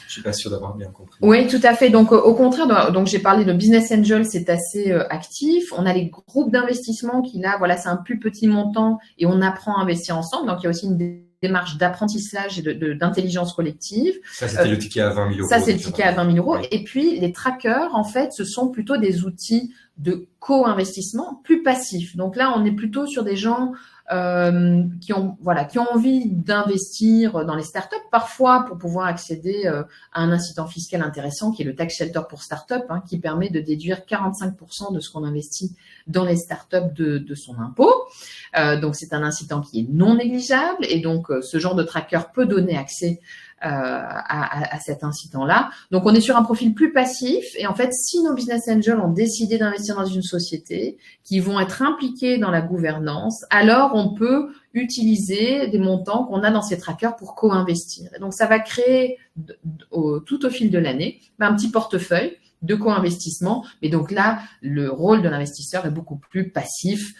suis pas sûr d'avoir bien compris. Oui, tout à fait. Donc, au contraire, donc j'ai parlé de business angel, c'est assez actif. On a les groupes d'investissement qui, là, voilà, c'est un plus petit montant et on apprend à investir ensemble. Donc, il y a aussi une démarche d'apprentissage et d'intelligence collective. Ça, c'était le ticket à 20 000 €. Ça, c'est le ticket à 20 000 €. Oui. Et puis, les trackers, en fait, ce sont plutôt des outils de co-investissement plus passifs. Donc là, on est plutôt sur des gens qui ont envie d'investir dans les startups, parfois pour pouvoir accéder à un incitant fiscal intéressant qui est le tax shelter pour startup, qui permet de déduire 45% de ce qu'on investit dans les startups de son impôt. Donc c'est un incitant qui est non négligeable et donc ce genre de tracker peut donner accès à cet incitant-là. Donc, on est sur un profil plus passif. Et en fait, si nos business angels ont décidé d'investir dans une société, qui vont être impliqués dans la gouvernance, alors on peut utiliser des montants qu'on a dans ces trackers pour co-investir. Et donc, ça va créer tout au fil de l'année un petit portefeuille de co-investissement. Mais donc là, le rôle de l'investisseur est beaucoup plus passif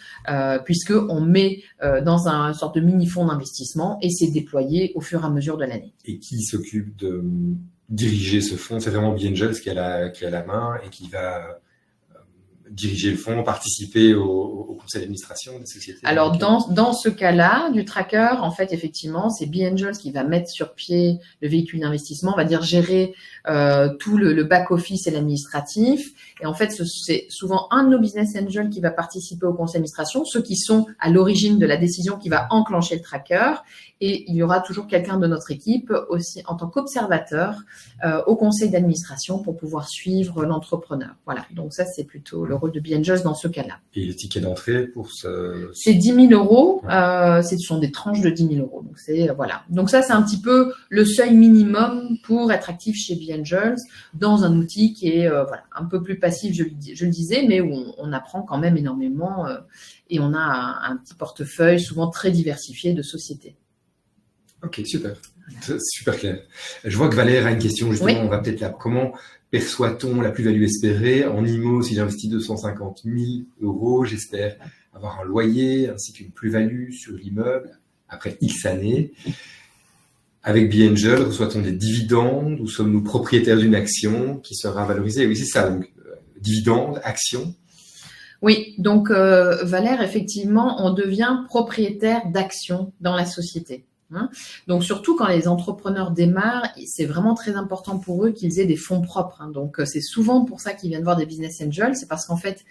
puisqu'on met dans une sorte de mini-fonds d'investissement et c'est déployé au fur et à mesure de l'année. Et qui s'occupe de diriger ce fonds? C'est vraiment BeAngels qui a la main et qui va diriger le fonds, participer au conseil d'administration des sociétés? Alors, dans ce cas-là, du tracker, en fait, effectivement, c'est B-Angels qui va mettre sur pied le véhicule d'investissement, on va dire gérer tout le back-office et l'administratif. Et en fait, c'est souvent un de nos business angels qui va participer au conseil d'administration, ceux qui sont à l'origine de la décision qui va enclencher le tracker. Et il y aura toujours quelqu'un de notre équipe aussi en tant qu'observateur au conseil d'administration pour pouvoir suivre l'entrepreneur. Voilà, donc ça, c'est plutôt le rôle de B-Angels dans ce cas-là. Et le ticket d'entrée pour ce... C'est 10 000 euros, ce sont des tranches de 10 000 euros. Donc, voilà. Donc ça, c'est un petit peu le seuil minimum pour être actif chez B-Angels dans un outil qui est un peu plus passif, je le disais, mais où on apprend quand même énormément et on a un petit portefeuille souvent très diversifié de sociétés. Ok, super. Super clair. Je vois que Valère a une question, justement, oui. On va peut-être là. Comment perçoit-on la plus-value espérée en IMO si j'investis 250 000 euros, j'espère avoir un loyer ainsi qu'une plus-value sur l'immeuble après X années. Avec B-Angel, reçoit-on des dividendes ou sommes-nous propriétaires d'une action qui sera valorisée? Oui, c'est ça, donc dividendes, actions. Oui, donc Valère, effectivement, on devient propriétaire d'actions dans la société. Donc surtout quand les entrepreneurs démarrent, c'est vraiment très important pour eux qu'ils aient des fonds propres. Donc c'est souvent pour ça qu'ils viennent voir des business angels, c'est parce qu'en fait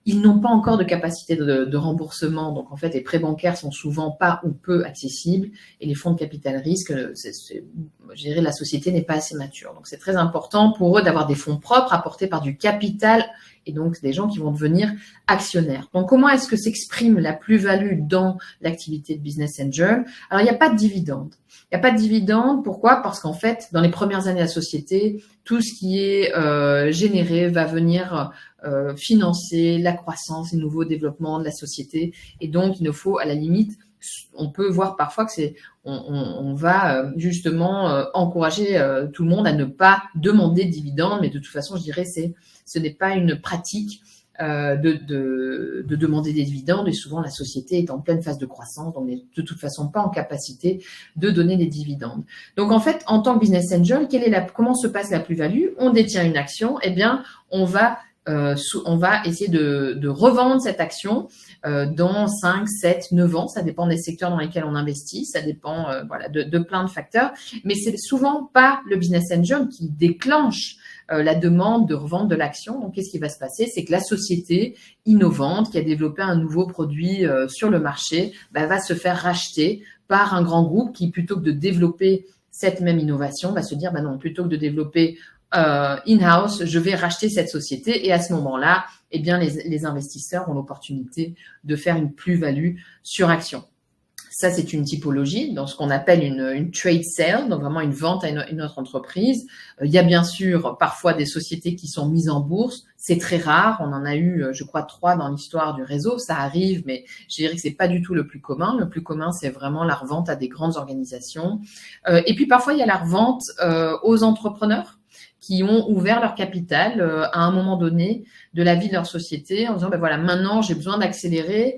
ils n'ont pas encore de capacité de remboursement. Donc en fait les prêts bancaires sont souvent pas ou peu accessibles et les fonds de capital risque, je dirais la société n'est pas assez mature. Donc c'est très important pour eux d'avoir des fonds propres apportés par du capital et donc des gens qui vont devenir actionnaires. Donc comment est-ce que s'exprime la plus-value dans l'activité de business angel? Alors il n'y a pas de dividende. Il n'y a pas de dividende. Pourquoi? Parce qu'en fait, dans les premières années de la société, tout ce qui est généré va venir financer la croissance, les nouveaux développements de la société. Et donc, il nous faut, à la limite, on peut voir parfois que on va justement encourager tout le monde à ne pas demander de dividendes, mais de toute façon, je dirais, ce n'est pas une pratique de demander des dividendes et souvent la société est en pleine phase de croissance, donc on n'est de toute façon pas en capacité de donner des dividendes. Donc en fait, en tant que business angel, comment se passe la plus-value? On détient une action, eh bien on va essayer de revendre cette action dans 5, 7, 9 ans. Ça dépend des secteurs dans lesquels on investit. Ça dépend de plein de facteurs. Mais c'est souvent pas le business angel qui déclenche la demande de revente de l'action. Donc, qu'est-ce qui va se passer? C'est que la société innovante qui a développé un nouveau produit sur le marché va se faire racheter par un grand groupe qui, plutôt que de développer cette même innovation, va se dire non, plutôt que de développer in-house, je vais racheter cette société et à ce moment-là, eh bien, les investisseurs ont l'opportunité de faire une plus-value sur action. Ça, c'est une typologie dans ce qu'on appelle une trade sale, donc vraiment une vente à une autre entreprise. Il y a bien sûr parfois des sociétés qui sont mises en bourse. C'est très rare. On en a eu, je crois, 3 dans l'histoire du réseau. Ça arrive, mais je dirais que c'est pas du tout le plus commun. Le plus commun, c'est vraiment la revente à des grandes organisations. Et puis parfois, il y a la revente aux entrepreneurs qui ont ouvert leur capital à un moment donné de la vie de leur société en disant voilà, maintenant j'ai besoin d'accélérer,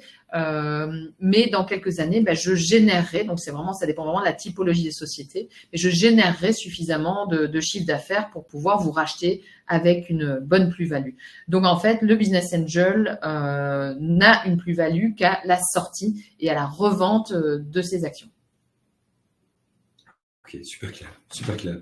mais dans quelques années je générerai, donc ça dépend vraiment de la typologie des sociétés, mais je générerai suffisamment de chiffre d'affaires pour pouvoir vous racheter avec une bonne plus-value. Donc en fait, le business angel n'a une plus-value qu'à la sortie et à la revente de ses actions. Ok, super clair, super clair.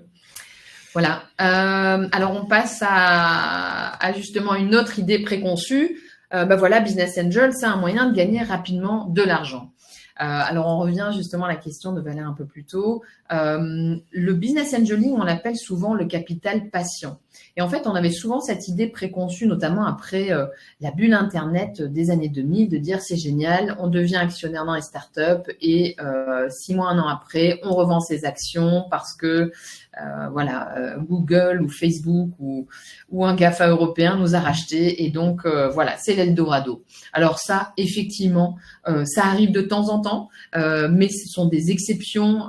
Voilà. Alors, on passe à justement une autre idée préconçue. Voilà, Business Angel, c'est un moyen de gagner rapidement de l'argent. Alors, on revient justement à la question de Valère un peu plus tôt. Le business angeling, on l'appelle souvent le capital patient. Et en fait, on avait souvent cette idée préconçue, notamment après la bulle Internet des années 2000, de dire c'est génial, on devient actionnaire dans les startups et 6 mois, 1 an après, on revend ses actions parce que Google ou Facebook ou un GAFA européen nous a racheté et donc voilà, c'est l'Eldorado. Alors ça, effectivement, ça arrive de temps en temps, mais ce sont des exceptions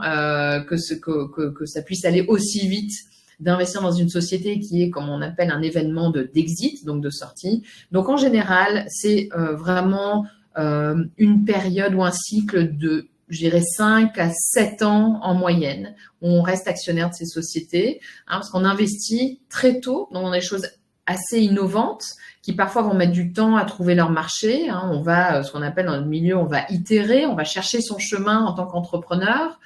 que ça puisse aller aussi vite d'investir dans une société qui est, comme on appelle, un événement d'exit, donc de sortie. Donc en général, c'est vraiment une période ou un cycle de, je dirais, 5 à 7 ans en moyenne, où on reste actionnaire de ces sociétés, parce qu'on investit très tôt, donc dans des choses assez innovantes, qui parfois vont mettre du temps à trouver leur marché. Hein. On va, ce qu'on appelle dans le milieu, on va itérer, on va chercher son chemin en tant qu'entrepreneur.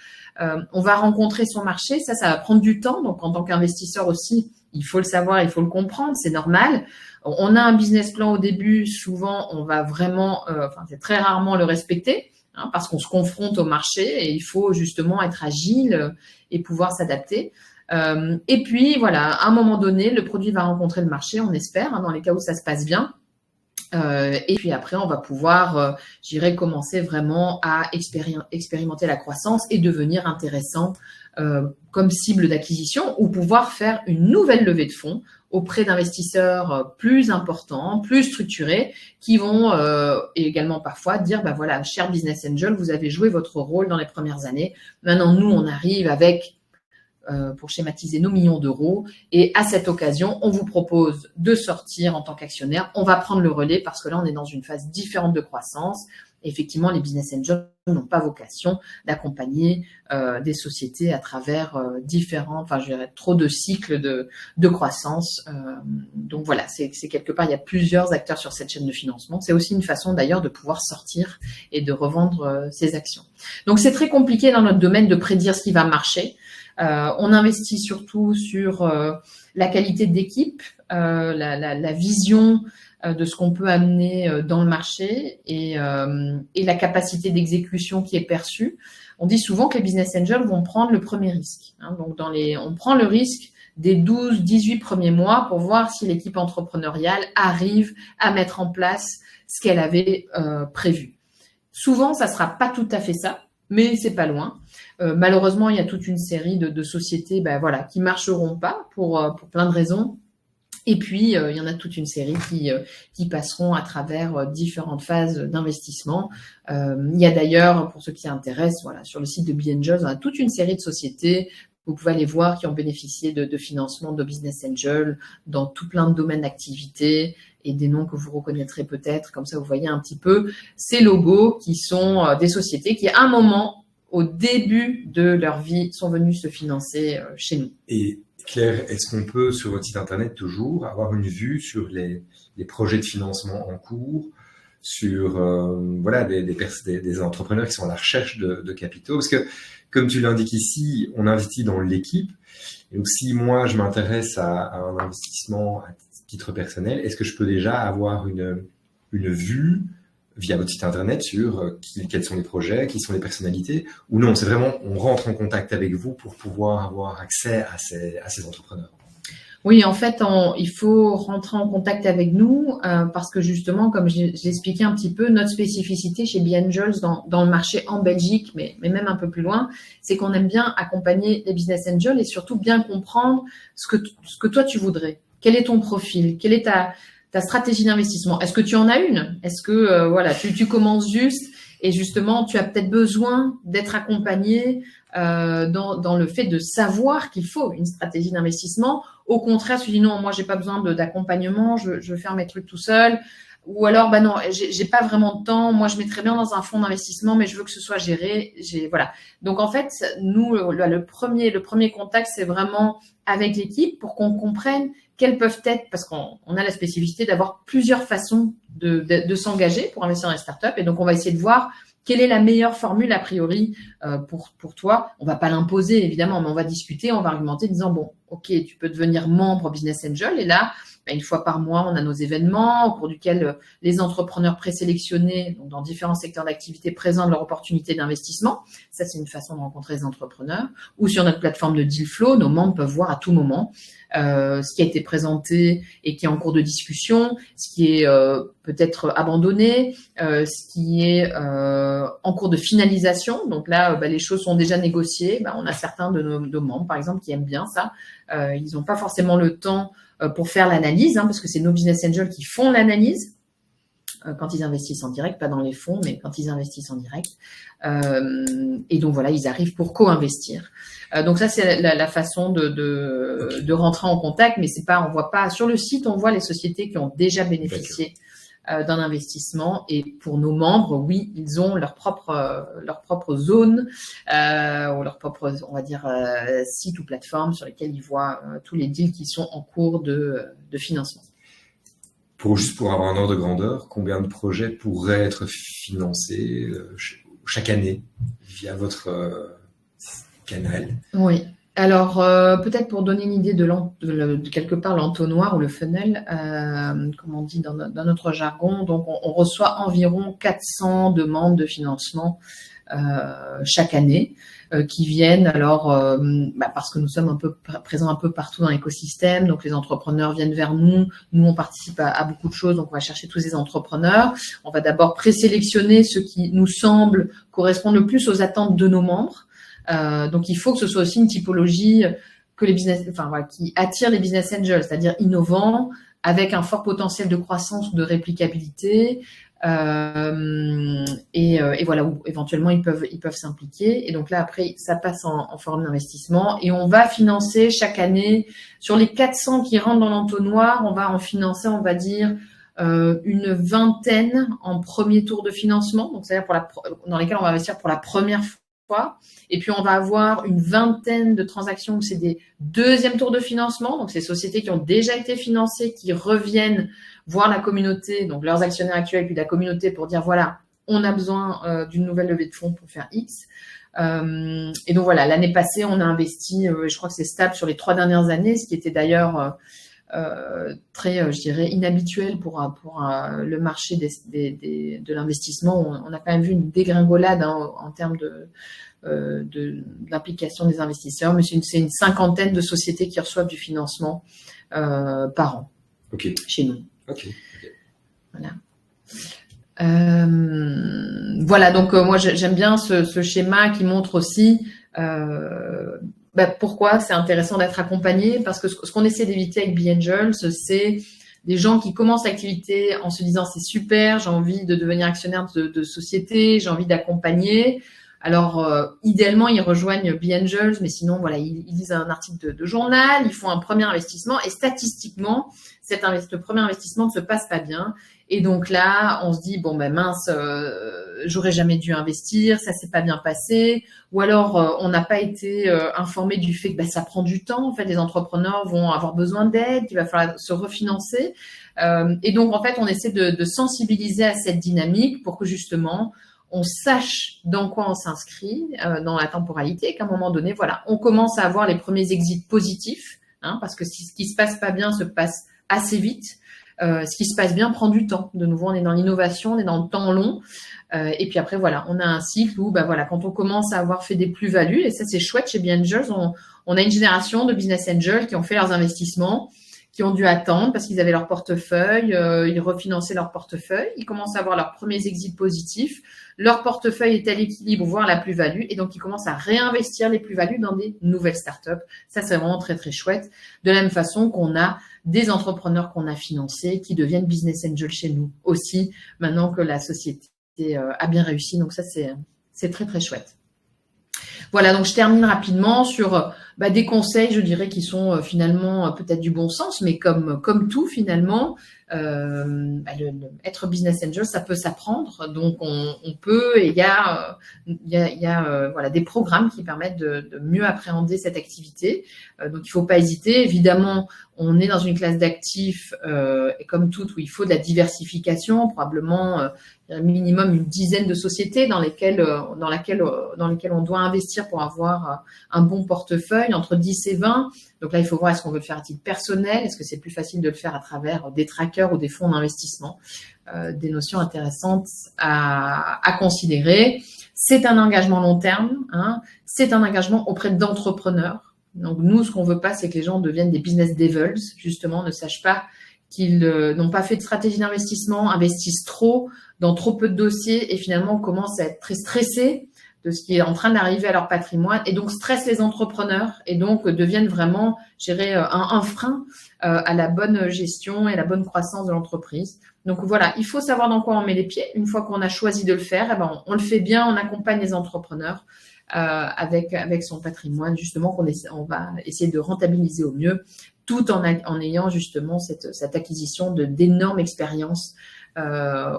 On va rencontrer son marché. Ça va prendre du temps. Donc, en tant qu'investisseur aussi, il faut le savoir, il faut le comprendre. C'est normal. On a un business plan au début. Souvent, on va vraiment, c'est très rarement le respecter, hein, parce qu'on se confronte au marché et il faut justement être agile et pouvoir s'adapter. Et puis, voilà, à un moment donné, le produit va rencontrer le marché, on espère, hein, dans les cas où ça se passe bien. Et puis après, on va pouvoir, je dirais, commencer vraiment à expérimenter la croissance et devenir intéressant comme cible d'acquisition ou pouvoir faire une nouvelle levée de fonds auprès d'investisseurs plus importants, plus structurés, qui vont également parfois dire, bah voilà, cher Business Angel, vous avez joué votre rôle dans les premières années. Maintenant, nous, on arrive avec pour schématiser nos millions d'euros. Et à cette occasion, on vous propose de sortir en tant qu'actionnaire. On va prendre le relais parce que là, on est dans une phase différente de croissance. Et effectivement, les business angels n'ont pas vocation d'accompagner des sociétés à travers différents, je dirais, trop de cycles de croissance. Donc voilà, c'est quelque part, il y a plusieurs acteurs sur cette chaîne de financement. C'est aussi une façon d'ailleurs de pouvoir sortir et de revendre ses actions. Donc c'est très compliqué dans notre domaine de prédire ce qui va marcher. On investit surtout sur la qualité d'équipe, la vision de ce qu'on peut amener dans le marché et la capacité d'exécution qui est perçue. On dit souvent que les business angels vont prendre le premier risque. Hein, donc on prend le risque des 12, 18 premiers mois pour voir si l'équipe entrepreneuriale arrive à mettre en place ce qu'elle avait prévu. Souvent, ça sera pas tout à fait ça, mais c'est pas loin. Malheureusement, il y a toute une série de sociétés, qui marcheront pas pour plein de raisons. Et puis, il y en a toute une série qui passeront à travers différentes phases d'investissement. Il y a d'ailleurs, pour ceux qui s'intéressent, sur le site de BeAngels, on a toute une série de sociétés. Vous pouvez aller voir qui ont bénéficié de financement de Business Angel dans tout plein de domaines d'activité et des noms que vous reconnaîtrez peut-être. Comme ça, vous voyez un petit peu ces logos qui sont des sociétés qui, à un moment, au début de leur vie, sont venus se financer chez nous. Et Claire, est-ce qu'on peut, sur votre site internet, toujours avoir une vue sur les projets de financement en cours, sur des entrepreneurs qui sont à la recherche de capitaux? Parce que, comme tu l'indiques ici, on investit dans l'équipe. Et donc, si moi, je m'intéresse à un investissement à titre personnel, est-ce que je peux déjà avoir une vue via votre site internet sur quels sont les projets, qui sont les personnalités, ou non, c'est vraiment, on rentre en contact avec vous pour pouvoir avoir accès à ces entrepreneurs? Oui, en fait, il faut rentrer en contact avec nous parce que justement, comme je l'expliquais un petit peu, notre spécificité chez BeAngels dans le marché en Belgique, mais même un peu plus loin, c'est qu'on aime bien accompagner les business angels et surtout bien comprendre ce que toi tu voudrais. Quel est ton profil? Quelle est ta stratégie d'investissement? Est-ce que tu en as une? Est-ce que tu commences juste et justement tu as peut-être besoin d'être accompagné dans le fait de savoir qu'il faut une stratégie d'investissement? Au contraire, tu dis non, moi j'ai pas besoin d'accompagnement, je veux faire mes trucs tout seul. Ou alors, non, j'ai pas vraiment de temps. Moi, je mettrais bien dans un fonds d'investissement, mais je veux que ce soit géré. Voilà. Donc, en fait, nous, le premier contact, c'est vraiment avec l'équipe pour qu'on comprenne quelles peuvent être, parce qu'on a la spécificité d'avoir plusieurs façons de s'engager pour investir dans les startups. Et donc, on va essayer de voir quelle est la meilleure formule a priori pour toi. On va pas l'imposer, évidemment, mais on va discuter, on va argumenter en disant, bon, ok, tu peux devenir membre Business Angel. Et là, une fois par mois, on a nos événements au cours duquel les entrepreneurs présélectionnés, donc dans différents secteurs d'activité, présentent leur opportunité d'investissement. Ça, c'est une façon de rencontrer les entrepreneurs. Ou sur notre plateforme de Dealflow, nos membres peuvent voir à tout moment ce qui a été présenté et qui est en cours de discussion, ce qui est peut-être abandonné, ce qui est en cours de finalisation. Donc là, les choses sont déjà négociées. On a certains de nos membres, par exemple, qui aiment bien ça. Ils n'ont pas forcément le temps pour faire l'analyse, parce que c'est nos business angels qui font l'analyse quand ils investissent en direct, pas dans les fonds, mais quand ils investissent en direct. Et donc voilà, ils arrivent pour co-investir. Donc ça, c'est la façon de rentrer en contact, mais c'est pas, on voit pas sur le site, on voit les sociétés qui ont déjà bénéficié d'un investissement. Et pour nos membres, oui, ils ont leur propre zone ou leur propre, on va dire, site ou plateforme sur lesquels ils voient tous les deals qui sont en cours de financement. Juste pour avoir un ordre de grandeur, combien de projets pourraient être financés chaque année via votre canal? Oui. Alors, peut-être pour donner une idée de quelque part l'entonnoir ou le funnel, comme on dit dans notre jargon, donc on reçoit environ 400 demandes de financement chaque année qui viennent alors parce que nous sommes un peu présents un peu partout dans l'écosystème, donc les entrepreneurs viennent vers nous on participe à beaucoup de choses, donc on va chercher tous ces entrepreneurs, on va d'abord présélectionner ceux qui nous semblent correspondre le plus aux attentes de nos membres. Donc il faut que ce soit aussi une typologie qui attire les business angels, c'est-à-dire innovants, avec un fort potentiel de croissance ou de réplicabilité, et voilà, où éventuellement ils peuvent s'impliquer. Et donc là après ça passe en forme d'investissement et on va financer chaque année sur les 400 qui rentrent dans l'entonnoir, on va en financer, on va dire une vingtaine en premier tour de financement, donc c'est-à-dire dans lesquels on va investir pour la première fois. Et puis, on va avoir une vingtaine de transactions où c'est des deuxièmes tours de financement. Donc, ces sociétés qui ont déjà été financées, qui reviennent voir la communauté, donc leurs actionnaires actuels, puis la communauté pour dire, voilà, on a besoin d'une nouvelle levée de fonds pour faire X. Et donc, voilà, l'année passée, on a investi, je crois que c'est stable sur les 3 dernières années, ce qui était d'ailleurs très, je dirais, inhabituel pour le marché de l'investissement. On a quand même vu une dégringolade en termes de l'implication des investisseurs, mais c'est une cinquantaine de sociétés qui reçoivent du financement par an chez nous. Voilà. Voilà, donc moi j'aime bien ce schéma qui montre aussi pourquoi c'est intéressant d'être accompagné, parce que ce qu'on essaie d'éviter avec B-Angels, c'est des gens qui commencent l'activité en se disant c'est super, j'ai envie de devenir actionnaire de société, j'ai envie d'accompagner. Alors, idéalement, ils rejoignent B-Angels, mais sinon, voilà, ils lisent un article de journal, ils font un premier investissement et statistiquement, le premier investissement ne se passe pas bien. Et donc là, on se dit, bon, mince, j'aurais jamais dû investir, ça s'est pas bien passé. Ou alors, on n'a pas été informé du fait que ça prend du temps. En fait, les entrepreneurs vont avoir besoin d'aide, il va falloir se refinancer. Et donc, en fait, on essaie de sensibiliser à cette dynamique pour que justement, on sache dans quoi on s'inscrit dans la temporalité, qu'à un moment donné, voilà, on commence à avoir les premiers exits positifs, parce que ce qui se passe pas bien se passe assez vite. Ce qui se passe bien prend du temps. De nouveau, on est dans l'innovation, on est dans le temps long. Et puis après, voilà, on a un cycle où, voilà, quand on commence à avoir fait des plus-values, et ça c'est chouette chez B-Angels, on a une génération de business angels qui ont fait leurs investissements, qui ont dû attendre parce qu'ils avaient leur portefeuille, ils refinançaient leur portefeuille, ils commencent à avoir leurs premiers exits positifs, leur portefeuille est à l'équilibre, voire la plus-value, et donc ils commencent à réinvestir les plus-values dans des nouvelles startups. Ça, c'est vraiment très, très chouette. De la même façon qu'on a des entrepreneurs qu'on a financés qui deviennent business angels chez nous aussi, maintenant que la société a bien réussi. Donc ça, c'est très, très chouette. Voilà, donc je termine rapidement sur des conseils, je dirais, qui sont finalement peut-être du bon sens, mais comme tout finalement, être business angel, ça peut s'apprendre. Donc on peut, et il y a voilà, des programmes qui permettent de mieux appréhender cette activité. Donc il faut pas hésiter. Évidemment, on est dans une classe d'actifs, et comme toutes, où il faut de la diversification, probablement minimum une dizaine de sociétés dans lesquelles on doit investir pour avoir un bon portefeuille, entre 10 et 20. Donc là, il faut voir est-ce qu'on veut le faire à titre personnel, est-ce que c'est plus facile de le faire à travers des trackers ou des fonds d'investissement, des notions intéressantes à considérer. C'est un engagement long terme, c'est un engagement auprès d'entrepreneurs. Donc nous, ce qu'on veut pas, c'est que les gens deviennent des business devils, justement, ne sachent pas qu'ils n'ont pas fait de stratégie d'investissement, investissent trop dans trop peu de dossiers et finalement commencent à être très stressés de ce qui est en train d'arriver à leur patrimoine et donc stressent les entrepreneurs et donc deviennent vraiment, je dirais, un frein à la bonne gestion et à la bonne croissance de l'entreprise. Donc voilà, il faut savoir dans quoi on met les pieds. Une fois qu'on a choisi de le faire, on le fait bien, on accompagne les entrepreneurs avec son patrimoine, justement, on va essayer de rentabiliser au mieux, tout en ayant justement cette acquisition d'énormes expériences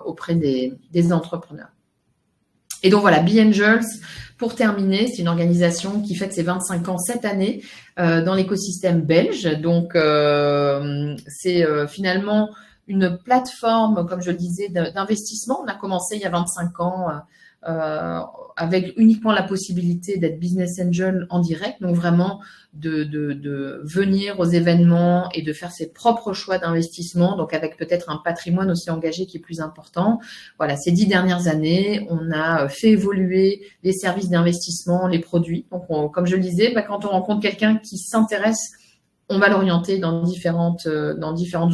auprès des entrepreneurs. Et donc voilà, B-Angels, pour terminer, c'est une organisation qui fête ses 25 ans cette année dans l'écosystème belge. Donc c'est finalement une plateforme, comme je le disais, d'investissement. On a commencé il y a 25 ans avec uniquement la possibilité d'être business angel en direct, donc vraiment de venir aux événements et de faire ses propres choix d'investissement, donc avec peut-être un patrimoine aussi engagé qui est plus important. Voilà, ces 10 dernières années, on a fait évoluer les services d'investissement, les produits. Donc, comme je le disais, quand on rencontre quelqu'un qui s'intéresse, on va l'orienter dans différentes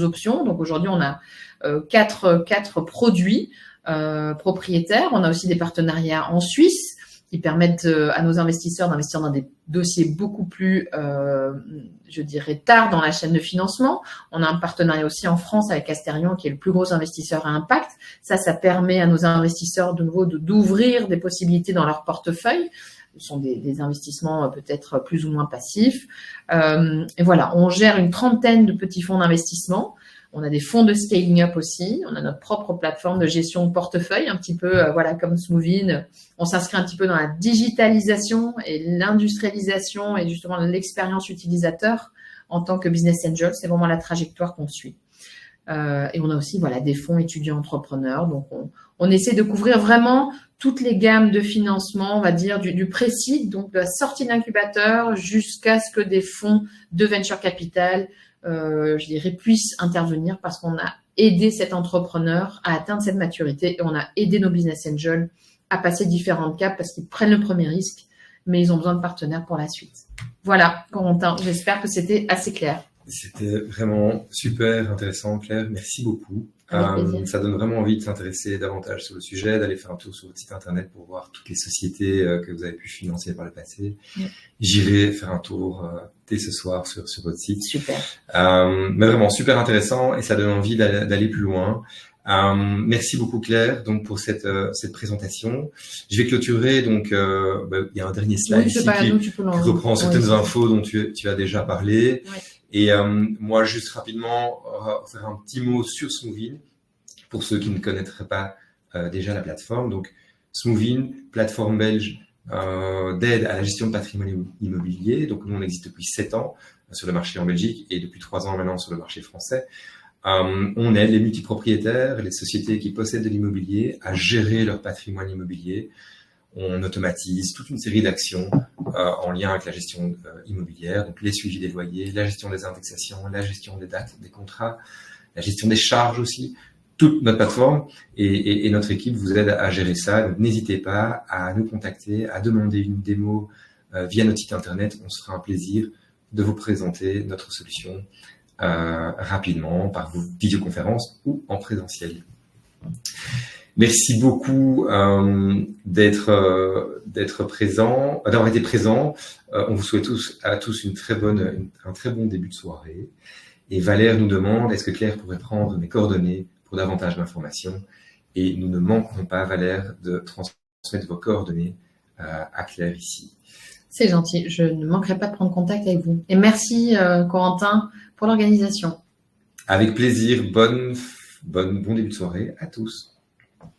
options. Donc aujourd'hui, on a quatre produits propriétaires. On a aussi des partenariats en Suisse qui permettent à nos investisseurs d'investir dans des dossiers beaucoup plus, je dirais, tard dans la chaîne de financement. On a un partenariat aussi en France avec Asterion, qui est le plus gros investisseur à impact. Ça permet à nos investisseurs de nouveau d'ouvrir des possibilités dans leur portefeuille. Ce sont des investissements peut-être plus ou moins passifs. Et voilà, on gère une trentaine de petits fonds d'investissement. On a des fonds de scaling up aussi. On a notre propre plateforme de gestion de portefeuille, un petit peu voilà comme Smoovin. On s'inscrit un petit peu dans la digitalisation et l'industrialisation et justement l'expérience utilisateur en tant que business angel. C'est vraiment la trajectoire qu'on suit. Et on a aussi voilà des fonds étudiants entrepreneurs. Donc on essaie de couvrir vraiment toutes les gammes de financement, on va dire du pré-seed, donc de la sortie d'incubateur jusqu'à ce que des fonds de venture capital je dirais, puissent intervenir parce qu'on a aidé cet entrepreneur à atteindre cette maturité et on a aidé nos business angels à passer différentes caps parce qu'ils prennent le premier risque, mais ils ont besoin de partenaires pour la suite. Voilà, Corentin, j'espère que c'était assez clair. C'était vraiment super intéressant, Claire. Merci beaucoup. Ça donne vraiment envie de s'intéresser davantage sur le sujet, d'aller faire un tour sur votre site internet pour voir toutes les sociétés que vous avez pu financer par le passé. J'irai faire un tour dès ce soir sur votre site. Super. Mais vraiment super intéressant et ça donne envie d'aller plus loin. Merci beaucoup Claire donc pour cette présentation. Je vais clôturer donc il y a un dernier slide ici qui reprend certaines infos dont tu as déjà parlé. Oui. Et moi, juste rapidement, faire un petit mot sur Smoovin, pour ceux qui ne connaîtraient pas déjà la plateforme. Donc, Smoovin, plateforme belge d'aide à la gestion de patrimoine immobilier. Donc, nous, on existe depuis 7 ans sur le marché en Belgique et depuis 3 ans maintenant sur le marché français. On aide les multipropriétaires, les sociétés qui possèdent de l'immobilier à gérer leur patrimoine immobilier. On automatise toute une série d'actions en lien avec la gestion immobilière, donc les suivis des loyers, la gestion des indexations, la gestion des dates des contrats, la gestion des charges aussi. Toute notre plateforme et notre équipe vous aide à gérer ça. Donc n'hésitez pas à nous contacter, à demander une démo via notre site internet. On se fera un plaisir de vous présenter notre solution rapidement par visioconférence ou en présentiel. Merci beaucoup d'être présent, d'avoir été présent. On vous souhaite à tous un très bon début de soirée. Et Valère nous demande, est-ce que Claire pourrait prendre mes coordonnées pour davantage d'informations? Et nous ne manquerons pas, Valère, de transmettre vos coordonnées à Claire ici. C'est gentil, je ne manquerai pas de prendre contact avec vous. Et merci Corentin pour l'organisation. Avec plaisir, bon début de soirée à tous.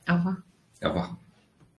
Au revoir. Au revoir.